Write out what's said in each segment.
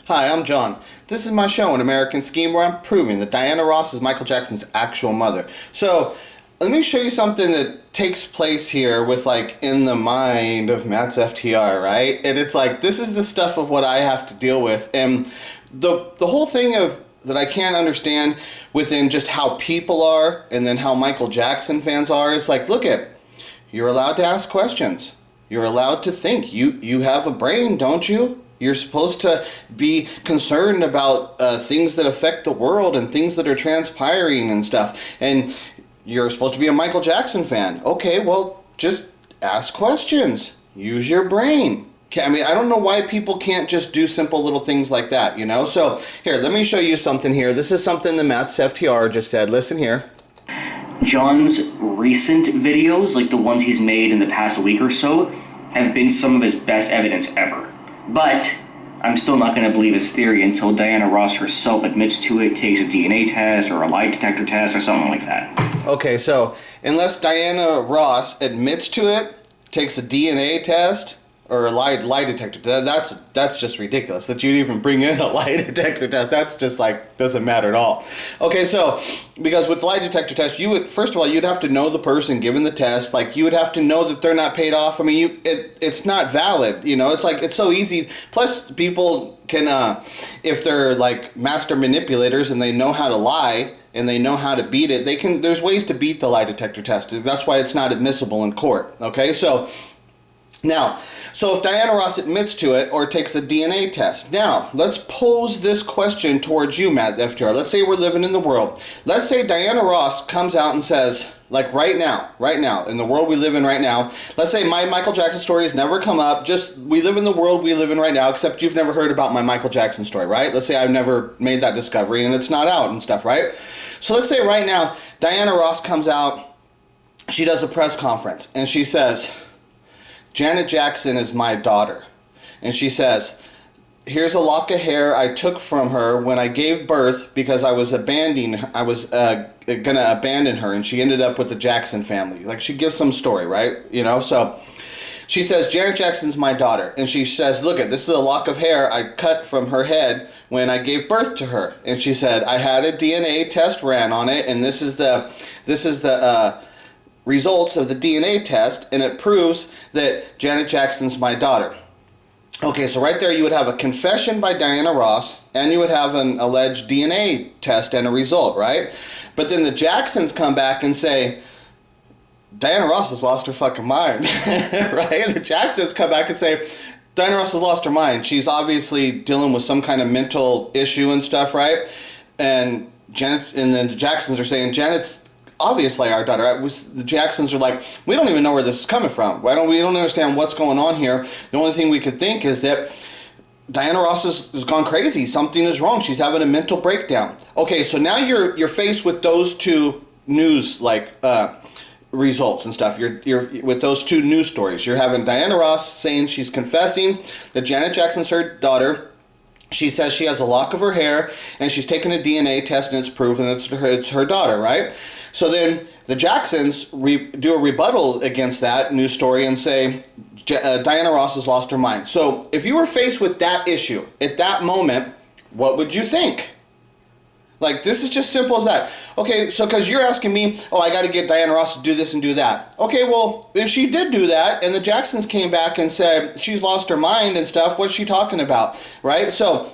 Hi, I'm John. This is my show, An American Scheme, where I'm proving that Diana Ross is Michael Jackson's actual mother. So, let me show you something that takes place here with, like, in the mind of Mattsftr, right? And it's like, this is the stuff of what I have to deal with. And the whole thing of that I can't understand within just how people are and then how Michael Jackson fans are is like, look at, you're allowed to ask questions. You're allowed to think. You have a brain, don't you? You're supposed to be concerned about things that affect the world and things that are transpiring and stuff. And you're supposed to be a Michael Jackson fan. Okay, well, just ask questions. Use your brain. I mean, I don't know why people can't just do simple little things like that, you know? So, here, let me show you something here. This is something the Mattsftr just said. Listen here. John's recent videos, like the ones he's made in the past week or so, have been some of his best evidence ever. But I'm still not going to believe his theory until Diana Ross herself admits to it, takes a DNA test or a lie detector test or something like that. Okay, so unless Diana Ross admits to it, takes a DNA test or a lie detector test, that's just ridiculous that you'd even bring in a lie detector test. That's just like, doesn't matter at all. Okay, so because with the lie detector test, you would, first of all, you'd have to know the person giving the test. Like, you would have to know that they're not paid off. I mean, it's not valid, you know? It's like, it's so easy. Plus, people can, if they're like master manipulators and they know how to lie and they know how to beat it, there's ways to beat the lie detector test. That's why it's not admissible in court, okay? So if Diana Ross admits to it or takes a DNA test, now let's pose this question towards you, Mattsftr. Let's say we're living in the world. Let's say Diana Ross comes out and says, like right now, in the world we live in right now, let's say my Michael Jackson story has never come up, just we live in the world we live in right now, except you've never heard about my Michael Jackson story, right? Let's say I've never made that discovery and it's not out and stuff, right? So let's say right now, Diana Ross comes out, she does a press conference, and she says, Janet Jackson is my daughter. And she says, here's a lock of hair I took from her when I gave birth because I was going to abandon her, and she ended up with the Jackson family. Like, she gives some story, right? You know, so she says, Janet Jackson's my daughter. And she says, look, this is a lock of hair I cut from her head when I gave birth to her. And she said, I had a DNA test ran on it, and this is the results of the DNA test, and it proves that Janet Jackson's my daughter. Okay, so right there you would have a confession by Diana Ross, and you would have an alleged DNA test and a result, right? But then the Jacksons come back and say, Diana Ross has lost her fucking mind, right? The Jacksons come back and say, Diana Ross has lost her mind. She's obviously dealing with some kind of mental issue and stuff, right? And then the Jacksons are saying, Janet's obviously our daughter. The Jacksons are like, we don't even know where this is coming from. We don't understand what's going on here. The only thing we could think is that Diana Ross has gone crazy. Something is wrong. She's having a mental breakdown. Okay, so now you're faced with those two news results and stuff. You're with those two news stories. You're having Diana Ross saying she's confessing that Janet Jackson's her daughter. She says she has a lock of her hair, and she's taken a DNA test, and it's proven it's her daughter, right? So then the Jacksons do a rebuttal against that news story and say, Diana Ross has lost her mind. So if you were faced with that issue at that moment, what would you think? Like, this is just simple as that. Okay, so because you're asking me, I got to get Diana Ross to do this and do that. Okay, well, if she did do that and the Jacksons came back and said she's lost her mind and stuff, what's she talking about, right? So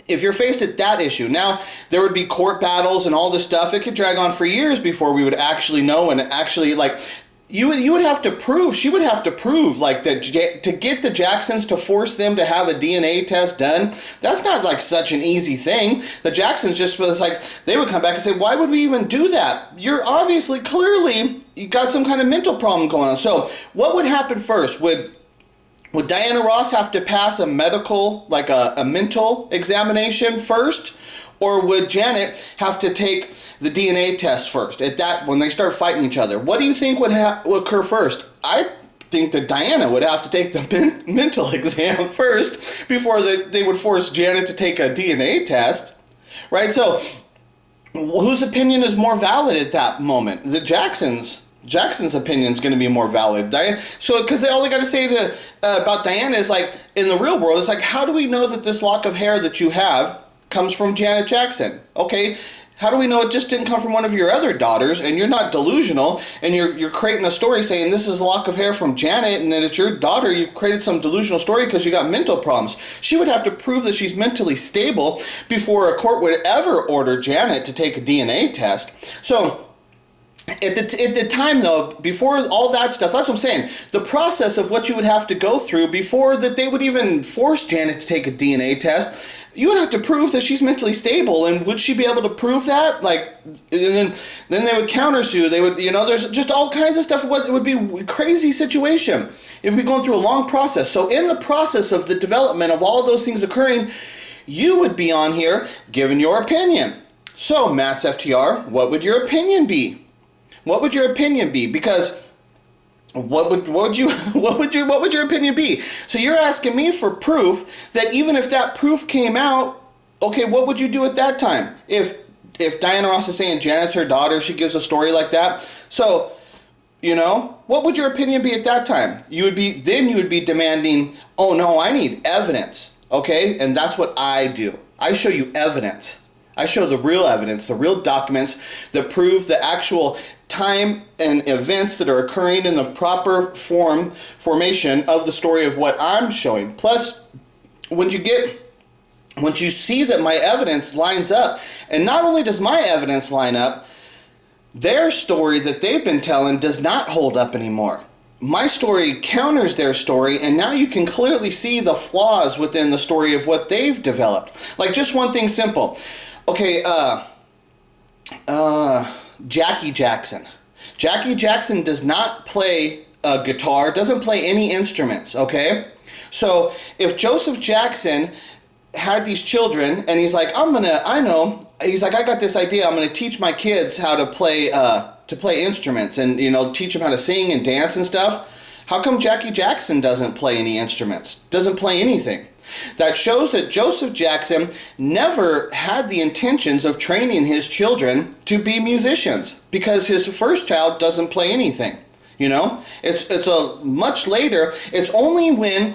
if you're faced at that issue, now there would be court battles and all this stuff. It could drag on for years before we would actually know and actually, like, you would have to prove, she would have to prove, like, that to get the Jacksons to force them to have a DNA test done, that's not, like, such an easy thing. The Jacksons just was like, they would come back and say, why would we even do that? You're obviously, clearly, you got some kind of mental problem going on. So what would happen first? Would Diana Ross have to pass a medical, like a mental examination first? Or would Janet have to take the DNA test first when they start fighting each other? What do you think would occur first? I think that Diana would have to take the mental exam first before they would force Janet to take a DNA test, right? So whose opinion is more valid at that moment? The Jacksons. Jackson's opinion is going to be more valid. So, because all they got to say about Diana is like, in the real world, it's like, how do we know that this lock of hair that you have comes from Janet Jackson? Okay, how do we know it just didn't come from one of your other daughters, and you're not delusional, and you're creating a story saying this is a lock of hair from Janet, and then it's your daughter? You created some delusional story because you got mental problems. She would have to prove that she's mentally stable before a court would ever order Janet to take a DNA test. So, at the time, though, before all that stuff, that's what I'm saying. The process of what you would have to go through before that they would even force Janet to take a DNA test, you would have to prove that she's mentally stable. And would she be able to prove that? Like, and then they would countersue. They would, there's just all kinds of stuff. It would be a crazy situation. It would be going through a long process. So in the process of the development of all of those things occurring, you would be on here giving your opinion. So, Matt's FTR, what would your opinion be? What would your opinion be? Because what would your opinion be? So you're asking me for proof that even if that proof came out, okay, what would you do at that time? If Diana Ross is saying Janet's her daughter, she gives a story like that. So, what would your opinion be at that time? You would be demanding, oh no, I need evidence. Okay? And that's what I do. I show you evidence. I show the real evidence, the real documents that prove the actual time and events that are occurring in the proper formation of the story of what I'm showing. Plus, once you see that my evidence lines up, and not only does my evidence line up, their story that they've been telling does not hold up anymore. My story counters their story, and now you can clearly see the flaws within the story of what they've developed. Like, just one thing simple. Okay, Jackie Jackson. Jackie Jackson does not play a guitar, doesn't play any instruments, okay? So if Joseph Jackson had these children, and he's like, he's like, I got this idea, I'm going to teach my kids how to play instruments and, teach them how to sing and dance and stuff. How come Jackie Jackson doesn't play any instruments? Doesn't play anything? That shows that Joseph Jackson never had the intentions of training his children to be musicians, because his first child doesn't play anything. It's a much later. It's only when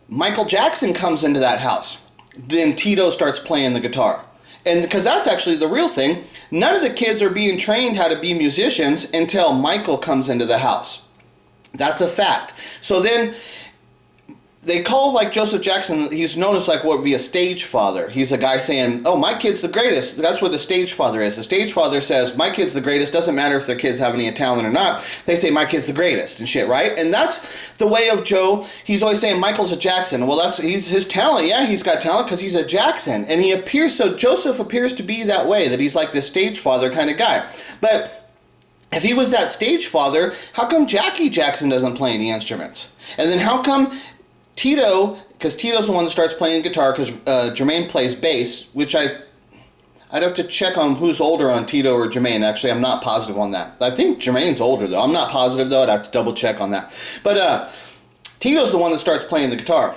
Michael Jackson comes into that house, then Tito starts playing the guitar. And because that's actually the real thing, none of the kids are being trained how to be musicians until Michael comes into the house. That's a fact. So then they call like Joseph Jackson, he's known as like what would be a stage father. He's a guy saying, oh, my kid's the greatest. That's what the stage father is. The stage father says, my kid's the greatest. Doesn't matter if their kids have any talent or not. They say, my kid's the greatest and shit, right? And that's the way of Joe. He's always saying Michael's a Jackson. Well, he's his talent. Yeah, he's got talent because he's a Jackson. And Joseph appears to be that way, that he's like this stage father kind of guy. But if he was that stage father, how come Jackie Jackson doesn't play any instruments? And then how come Tito, because Tito's the one that starts playing guitar, because Jermaine plays bass, which I'd have to check on who's older on Tito or Jermaine. Actually, I'm not positive on that. I think Jermaine's older, though. I'm not positive, though. I'd have to double check on that. But Tito's the one that starts playing the guitar.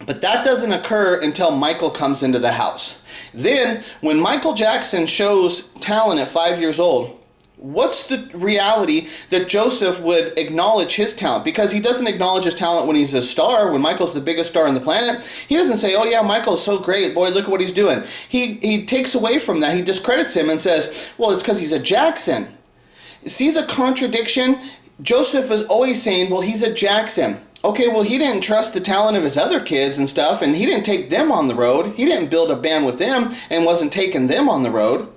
But that doesn't occur until Michael comes into the house. Then, when Michael Jackson shows talent at 5 years old, what's the reality that Joseph would acknowledge his talent? Because he doesn't acknowledge his talent when he's a star, when Michael's the biggest star on the planet. He doesn't say, oh yeah, Michael's so great, boy, look at what he's doing. He takes away from that. He discredits him and says, well, it's because he's a Jackson. See the contradiction? Joseph is always saying, well, he's a Jackson. Okay, well, he didn't trust the talent of his other kids and stuff, and he didn't take them on the road. He didn't build a band with them and wasn't taking them on the road.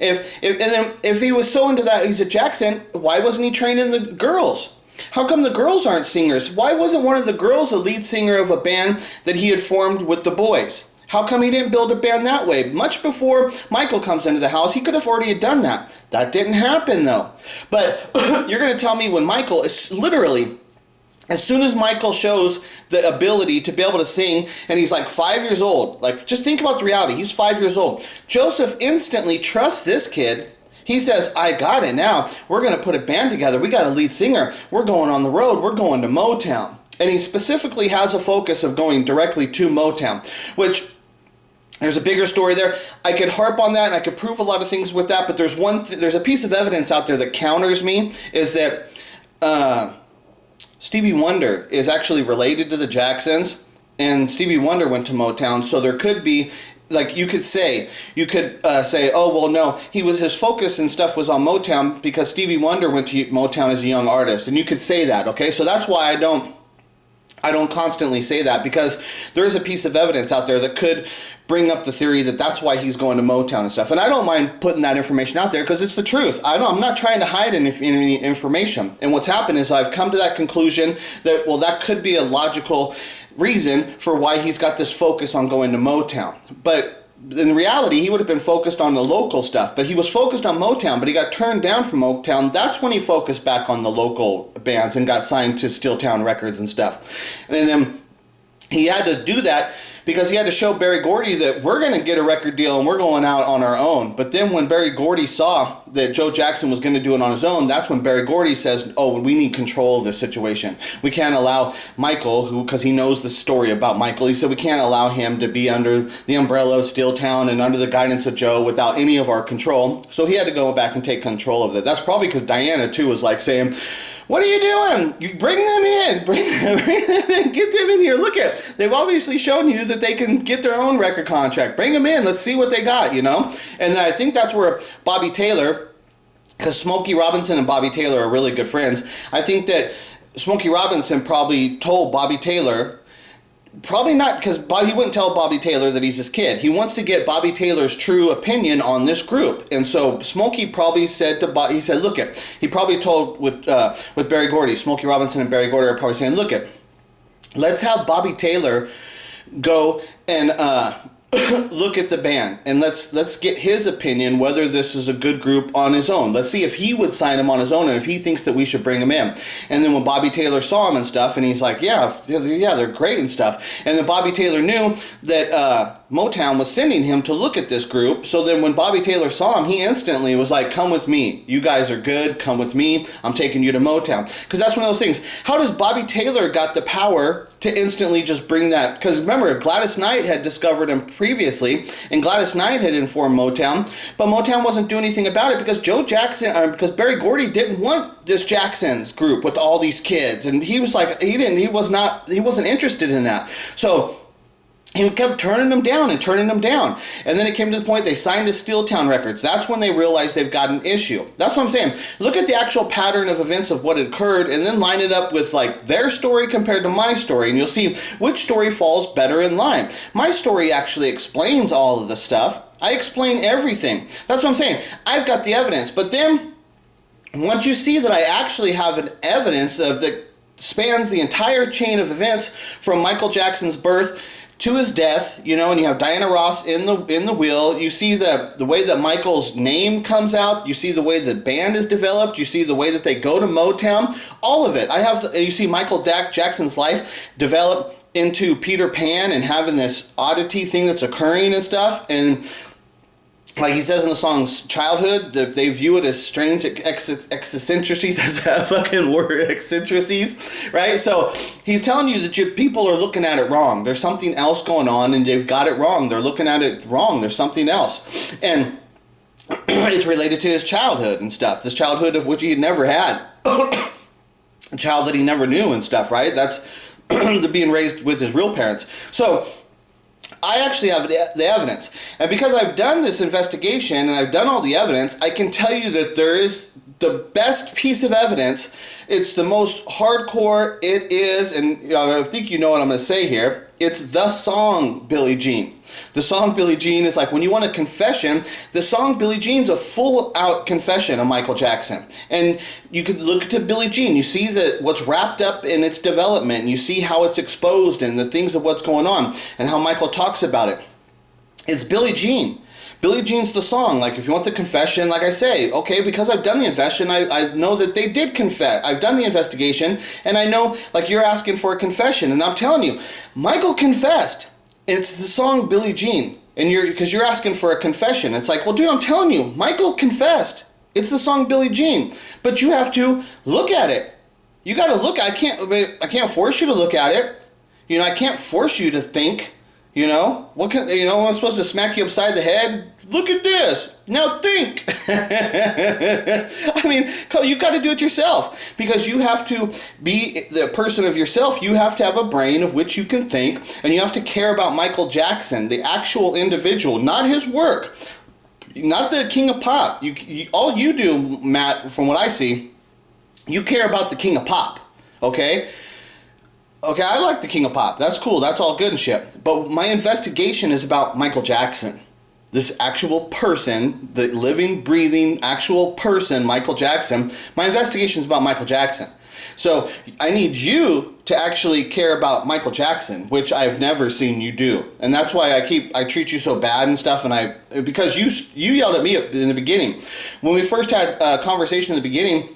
If he was so into that, he's a Jackson, why wasn't he training the girls? How come the girls aren't singers? Why wasn't one of the girls a lead singer of a band that he had formed with the boys? How come he didn't build a band that way? Much before Michael comes into the house, he could have already done that. That didn't happen, though. But you're going to tell me when Michael is literally, as soon as Michael shows the ability to be able to sing, and he's like 5 years old, like just think about the reality, he's 5 years old. Joseph instantly trusts this kid. He says, I got it now. We're going to put a band together. We got a lead singer. We're going on the road. We're going to Motown. And he specifically has a focus of going directly to Motown, which There's a bigger story there. I could harp on that and I could prove a lot of things with that, but there's there's a piece of evidence out there that counters me, is that Stevie Wonder is actually related to the Jacksons, and Stevie Wonder went to Motown, so there could be, like, you could say, oh, well, no, his focus and stuff was on Motown because Stevie Wonder went to Motown as a young artist, and you could say that, okay? So that's why I don't constantly say that, because there is a piece of evidence out there that could bring up the theory that that's why he's going to Motown and stuff. And I don't mind putting that information out there because it's the truth. I'm not trying to hide any information. And what's happened is I've come to that conclusion that, well, that could be a logical reason for why he's got this focus on going to Motown. But in reality, he would have been focused on the local stuff, but he was focused on Motown, but he got turned down from Motown. That's when he focused back on the local bands and got signed to Steeltown Records and stuff. And then he had to do that because he had to show Berry Gordy that we're going to get a record deal and we're going out on our own. But then when Berry Gordy saw that Joe Jackson was going to do it on his own, that's when Berry Gordy says, oh, we need control of this situation. We can't allow Michael, because he knows the story about Michael, he said we can't allow him to be under the umbrella of Steeltown and under the guidance of Joe without any of our control. So he had to go back and take control of it. That's probably because Diana, too, was like saying, what are you doing? You bring them in. Bring them in. Get them in here. Look at, they've obviously shown you that they can get their own record contract. Bring them in. Let's see what they got, you know? And I think that's where Bobby Taylor, because Smokey Robinson and Bobby Taylor are really good friends, I think that Smokey Robinson probably told Bobby Taylor, probably not, because he wouldn't tell Bobby Taylor that he's his kid. He wants to get Bobby Taylor's true opinion on this group. And so Smokey probably said to Bobby, he said, look it, he probably told with Berry Gordy, Smokey Robinson and Berry Gordy are probably saying, look it, let's have Bobby Taylor go and look at the band, and let's get his opinion whether this is a good group on his own. Let's see if he would sign him on his own and if he thinks that we should bring him in. And then when Bobby Taylor saw him and stuff, and he's like, yeah, they're great and stuff. And then Bobby Taylor knew that Motown was sending him to look at this group. So then when Bobby Taylor saw him, he instantly was like, come with me. You guys are good. Come with me. I'm taking you to Motown. Because that's one of those things. How does Bobby Taylor got the power to instantly just bring that? Because remember, Gladys Knight had discovered him previously, and Gladys Knight had informed Motown, but Motown wasn't doing anything about it because because Berry Gordy didn't want this Jackson's group with all these kids, and he was like, he wasn't interested in that. So he kept turning them down. And then it came to the point they signed to Steeltown Records. That's when they realized they've got an issue. That's what I'm saying. Look at the actual pattern of events of what occurred and then line it up with like their story compared to my story, and you'll see which story falls better in line. My story actually explains all of the stuff. I explain everything. That's what I'm saying. I've got the evidence. But then once you see that I actually have an evidence that spans the entire chain of events from Michael Jackson's birth to his death, you know, and you have Diana Ross in the wheel. You see the way that Michael's name comes out. You see the way the band is developed. You see the way that they go to Motown. All of it. You see Michael Jackson's life develop into Peter Pan and having this oddity thing that's occurring and stuff. And like he says in the song's Childhood, that they view it as strange eccentricities. That's that fucking word, eccentricities, right? So he's telling you that people are looking at it wrong. There's something else going on, and they've got it wrong. They're looking at it wrong. There's something else. And it's related to his childhood and stuff. This childhood of which he had never had. A child that he never knew and stuff, right? That's being raised with his real parents. So I actually have the evidence. And because I've done this investigation and I've done all the evidence, I can tell you that there is the best piece of evidence. It's the most hardcore it is, and I think you know what I'm going to say here. It's the song Billie Jean. The song Billie Jean is like, when you want a confession, the song Billie Jean's a full-out confession of Michael Jackson. And you could look to Billie Jean. You see that what's wrapped up in its development. And you see how it's exposed and the things of what's going on and how Michael talks about it. It's Billie Jean. Billie Jean's the song. Like, if you want the confession, like I say, okay, because I've done the investigation, I know that they did confess. I've done the investigation, and I know, like, you're asking for a confession, and I'm telling you, Michael confessed. It's the song Billie Jean, and because you're asking for a confession. It's like, well, dude, I'm telling you, Michael confessed. It's the song Billie Jean, but you have to look at it. You got to look. I can't force you to look at it. You know, I can't force you to think. You know, I'm supposed to smack you upside the head? Look at this. Now think. I mean, you got to do it yourself, because you have to be the person of yourself. You have to have a brain of which you can think, and you have to care about Michael Jackson, the actual individual, not his work, not the king of pop. All you do, Matt, from what I see, you care about the king of pop, okay? Okay, I like the king of pop. That's cool. That's all good and shit. But my investigation is about Michael Jackson. This actual person, the living, breathing, actual person, Michael Jackson. My investigation is about Michael Jackson. So I need you to actually care about Michael Jackson, which I've never seen you do. And that's why I treat you so bad and stuff. And because you yelled at me in the beginning. When we first had a conversation in the beginning,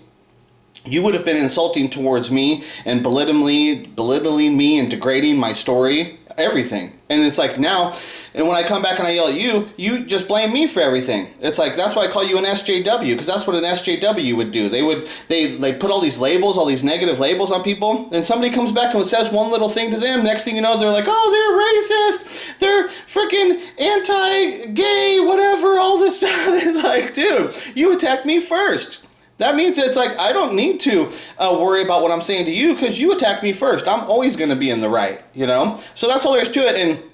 you would have been insulting towards me and belittling me and degrading my story, everything. And it's like now, and when I come back and I yell at you, you just blame me for everything. It's like, that's why I call you an SJW, because that's what an SJW would do. They put all these labels, all these negative labels on people, and somebody comes back and says one little thing to them. Next thing you know, they're like, oh, they're racist, they're freaking anti-gay, whatever, all this stuff. It's like, dude, you attacked me first. That means it's like, I don't need to worry about what I'm saying to you, because you attacked me first. I'm always going to be in the right, you know? So that's all there is to it. And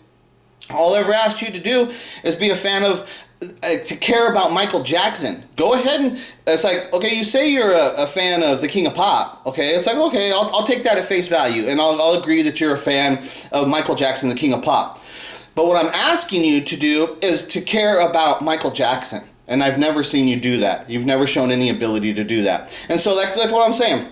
all I ever asked you to do is be a fan of, to care about Michael Jackson. Go ahead and, it's like, okay, you say you're a fan of the king of pop, okay? It's like, okay, I'll take that at face value, and I'll agree that you're a fan of Michael Jackson, the king of pop. But what I'm asking you to do is to care about Michael Jackson. And I've never seen you do that. You've never shown any ability to do that. And so like what I'm saying.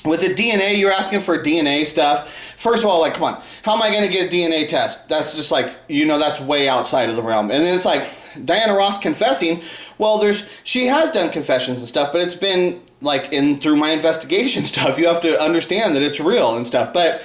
With the DNA, you're asking for DNA stuff. First of all, like, come on. How am I going to get a DNA test? That's just like, that's way outside of the realm. And then it's like, Diana Ross confessing. Well, she has done confessions and stuff, but it's been like through my investigation stuff. You have to understand that it's real and stuff. But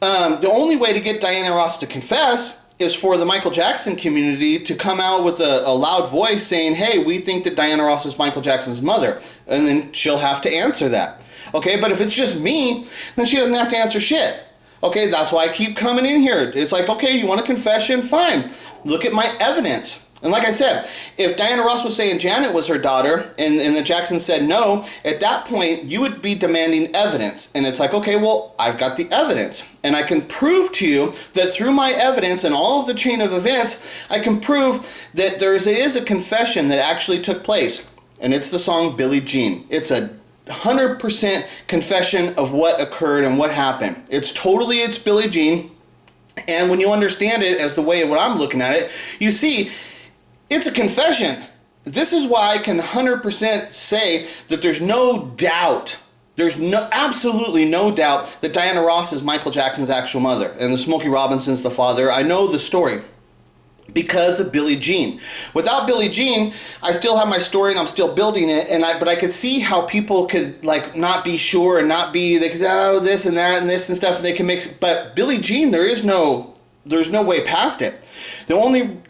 the only way to get Diana Ross to confess is for the Michael Jackson community to come out with a loud voice saying, hey, we think that Diana Ross is Michael Jackson's mother. And then she'll have to answer that. Okay, but if it's just me, then she doesn't have to answer shit. Okay, that's why I keep coming in here. It's like, okay, you want a confession? Fine. Look at my evidence. And like I said, if Diana Ross was saying Janet was her daughter and the Jacksons said no, at that point, you would be demanding evidence. And it's like, okay, well, I've got the evidence. And I can prove to you that through my evidence and all of the chain of events, I can prove that there is a confession that actually took place. And it's the song Billie Jean. It's a 100% confession of what occurred and what happened. It's Billie Jean. And when you understand it as the way what I'm looking at it, you see, it's a confession. This is why I can 100% say that there's no doubt, absolutely no doubt that Diana Ross is Michael Jackson's actual mother and the Smokey Robinson's the father. I know the story because of Billie Jean. Without Billie Jean, I still have my story and I'm still building it. But I could see how people could like not be sure and they could say, this and that and this and stuff. And they can mix. But Billie Jean, there's no way past it. The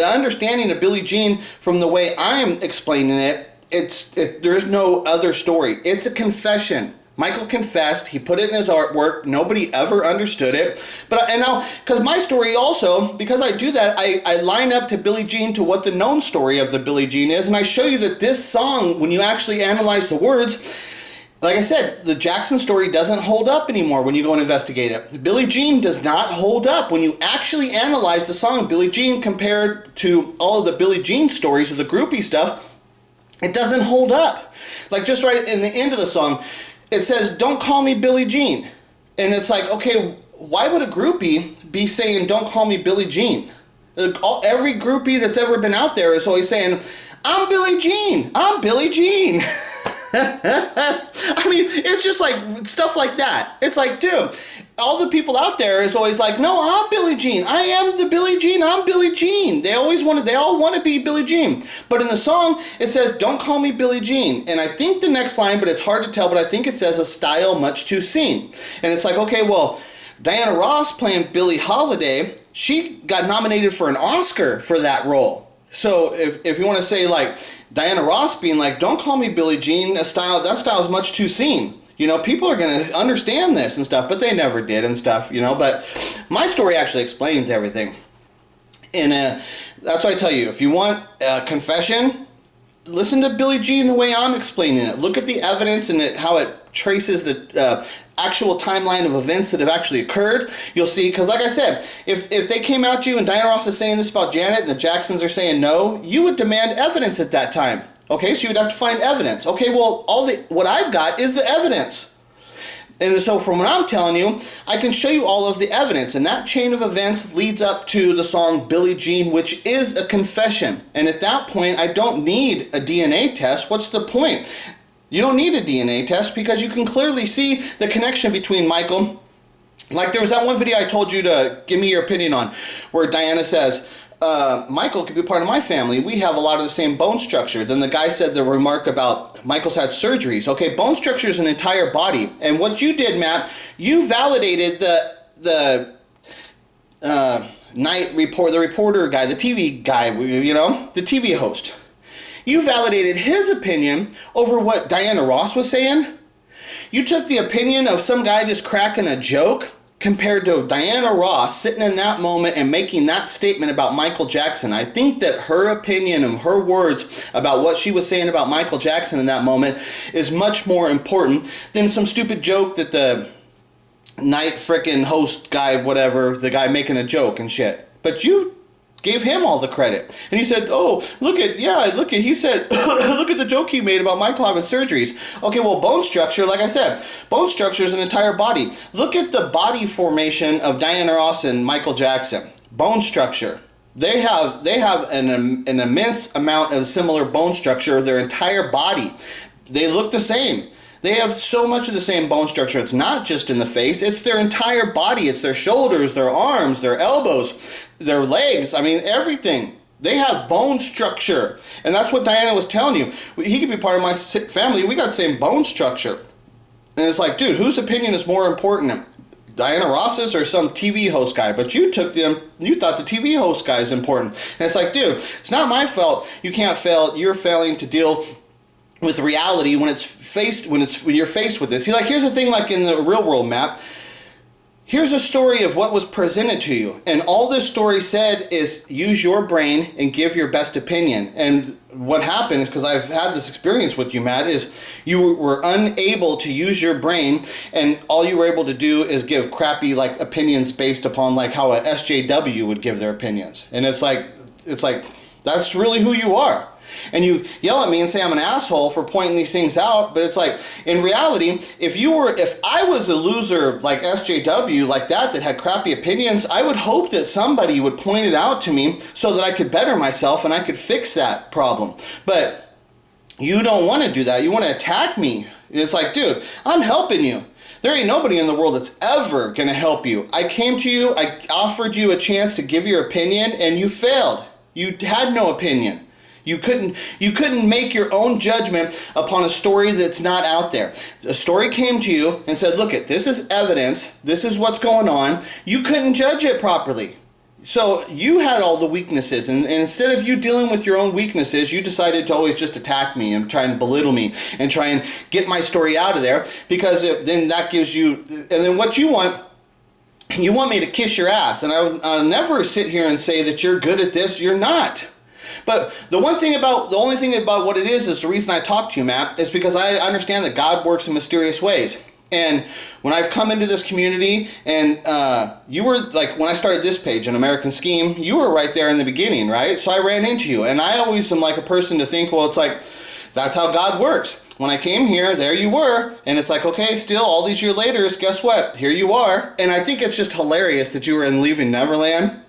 understanding of Billie Jean from the way I'm explaining it, there's no other story. It's a confession. Michael confessed. He put it in his artwork. Nobody ever understood it. And now, because my story also, because I do that, I line up to Billie Jean to what the known story of the Billie Jean is, and I show you that this song, when you actually analyze the words, like I said, the Jackson story doesn't hold up anymore when you go and investigate it. Billie Jean does not hold up when you actually analyze the song Billie Jean compared to all of the Billie Jean stories of the groupie stuff. It doesn't hold up. Like just right in the end of the song, it says, "Don't call me Billie Jean." And it's like, okay, why would a groupie be saying, "Don't call me Billie Jean"? Every groupie that's ever been out there is always saying, "I'm Billie Jean. I'm Billie Jean." I mean, it's just like stuff like that. It's like, dude, all the people out there is always like, no, I'm Billie Jean. I am the Billie Jean. I'm Billie Jean. They all want to be Billie Jean. But in the song, it says, "Don't call me Billie Jean." And I think the next line, but it's hard to tell, but I think it says, "A style much too seen." And it's like, okay, well, Diana Ross playing Billie Holiday, she got nominated for an Oscar for that role. So if you want to say like Diana Ross being like, "Don't call me Billie Jean," that style is much too seen. You know, people are going to understand this and stuff, but they never did and stuff, you know. But my story actually explains everything. And that's why I tell you, if you want a confession, listen to Billie Jean the way I'm explaining it. Look at the evidence and how it traces the actual timeline of events that have actually occurred. You'll see, because like I said, if they came out to you and Diana Ross is saying this about Janet and the Jacksons are saying no, you would demand evidence at that time. Okay, so you would have to find evidence. Okay, well, what I've got is the evidence. And so from what I'm telling you, I can show you all of the evidence. And that chain of events leads up to the song Billie Jean, which is a confession. And at that point, I don't need a DNA test. What's the point? You don't need a DNA test because you can clearly see the connection between Michael. Like there was that one video I told you to give me your opinion on, where Diana says, Michael could be part of my family. We have a lot of the same bone structure. Then the guy said the remark about Michael's had surgeries. Okay, bone structure is an entire body. And what you did, Matt, you validated the reporter guy, the TV guy, you know, the TV host. You validated his opinion over what Diana Ross was saying. You took the opinion of some guy just cracking a joke compared to Diana Ross sitting in that moment and making that statement about Michael Jackson. I think that her opinion and her words about what she was saying about Michael Jackson in that moment is much more important than some stupid joke that the night frickin' host guy, whatever, the guy making a joke and shit. But you gave him all the credit. And he said, oh, he said, look at the joke he made about Michael having surgeries. Okay, well, bone structure, like I said, bone structure is an entire body. Look at the body formation of Diana Ross and Michael Jackson. Bone structure. They have an immense amount of similar bone structure of their entire body. They look the same. They have so much of the same bone structure. It's not just in the face. It's their entire body. It's their shoulders, their arms, their elbows, their legs. I mean, everything. They have bone structure. And that's what Diana was telling you. He could be part of my family. We got the same bone structure. And it's like, dude, whose opinion is more important? Diana Ross's or some TV host guy? But you thought the TV host guy is important. And it's like, dude, it's not my fault. You can't fail. You're failing to deal with reality when you're faced with this. See, like, here's the thing, like in the real world, Matt. Here's a story of what was presented to you. And all this story said is use your brain and give your best opinion. And what happened is, because I've had this experience with you, Matt, is you were unable to use your brain, and all you were able to do is give crappy like opinions based upon like how a SJW would give their opinions. And it's like that's really who you are. And you yell at me and say I'm an asshole for pointing these things out, but it's like, in reality, if I was a loser like SJW like that had crappy opinions, I would hope that somebody would point it out to me so that I could better myself and I could fix that problem. But you don't want to do that. You want to attack me. It's like, dude, I'm helping you. There ain't nobody in the world that's ever going to help you. I came to you, I offered you a chance to give your opinion, and you failed. You had no opinion. You couldn't make your own judgment upon a story that's not out there. A story came to you and said, look, this is evidence. This is what's going on. You couldn't judge it properly. So you had all the weaknesses. And instead of you dealing with your own weaknesses, you decided to always just attack me and try and belittle me and try and get my story out of there. Because then that gives you, and then what you want me to kiss your ass. And I'll never sit here and say that you're good at this. You're not. But the only thing about what it is the reason I talk to you, Matt, is because I understand that God works in mysterious ways. And when I've come into this community, and you were like, when I started this page, An American Scheme, you were right there in the beginning, right? So I ran into you, and I always am like a person to think, well, it's like, that's how God works. When I came here, there you were, and it's like, okay, still, all these years later, guess what? Here you are. And I think it's just hilarious that you were in Leaving Neverland.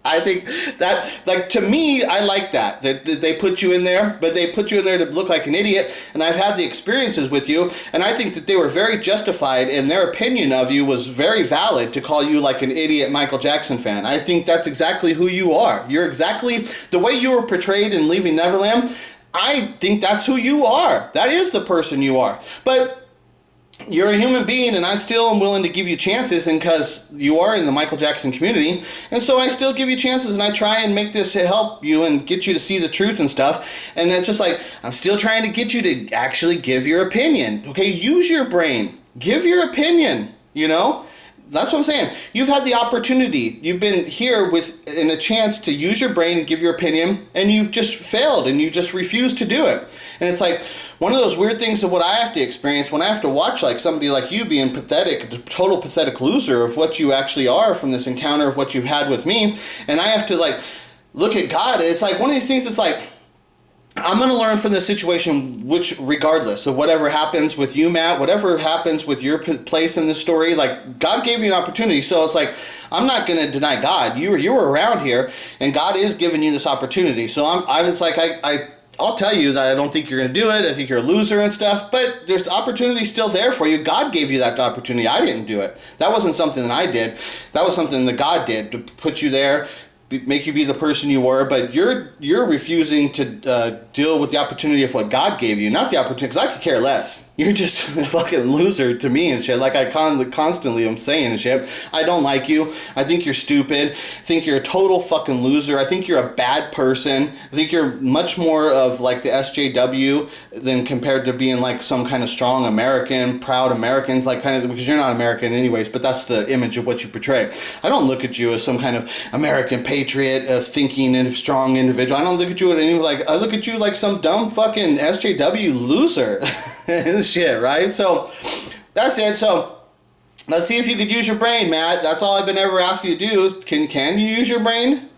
I think that, like, to me, I like that they put you in there, but they put you in there to look like an idiot, and I've had the experiences with you, and I think that they were very justified, and their opinion of you was very valid to call you like an idiot Michael Jackson fan. I think that's exactly who you are. You're exactly, the way you were portrayed in Leaving Neverland, I think that's who you are. That is the person you are. But you're a human being, and I still am willing to give you chances, and because you are in the Michael Jackson community, and so I still give you chances, and I try and make this help you and get you to see the truth and stuff. And it's just like, I'm still trying to get you to actually give your opinion. Okay, use your brain. Give your opinion, you know? That's what I'm saying. You've had the opportunity. You've been here in a chance to use your brain and give your opinion, and you just failed, and you just refused to do it. And it's like one of those weird things of what I have to experience when I have to watch like somebody like you being pathetic, a total pathetic loser of what you actually are from this encounter of what you've had with me. And I have to like look at God. It's like one of these things that's like, I'm going to learn from this situation, which regardless of whatever happens with you, Matt, whatever happens with your place in this story, like God gave you an opportunity. So it's like, I'm not going to deny God. You were around here, and God is giving you this opportunity. So I'll tell you that I don't think you're going to do it. I think you're a loser and stuff, but there's the opportunity still there for you. God gave you that opportunity. I didn't do it. That wasn't something that I did. That was something that God did to put you there, make you be the person you were, but you're refusing to deal with the opportunity of what God gave you, not the opportunity, because I could care less. You're just a fucking loser to me and shit, like I constantly am saying and shit. I don't like you. I think you're stupid. I think you're a total fucking loser. I think you're a bad person. I think you're much more of like the SJW than compared to being like some kind of strong American, proud American, like kind of, because you're not American anyways, but that's the image of what you portray. I don't look at you as some kind of American patriot, a thinking and strong individual. I don't look at you at any like, I look at you like some dumb fucking SJW loser and shit, right? So that's it. So let's see if you could use your brain, Matt. That's all I've been ever asking you to do. Can you use your brain?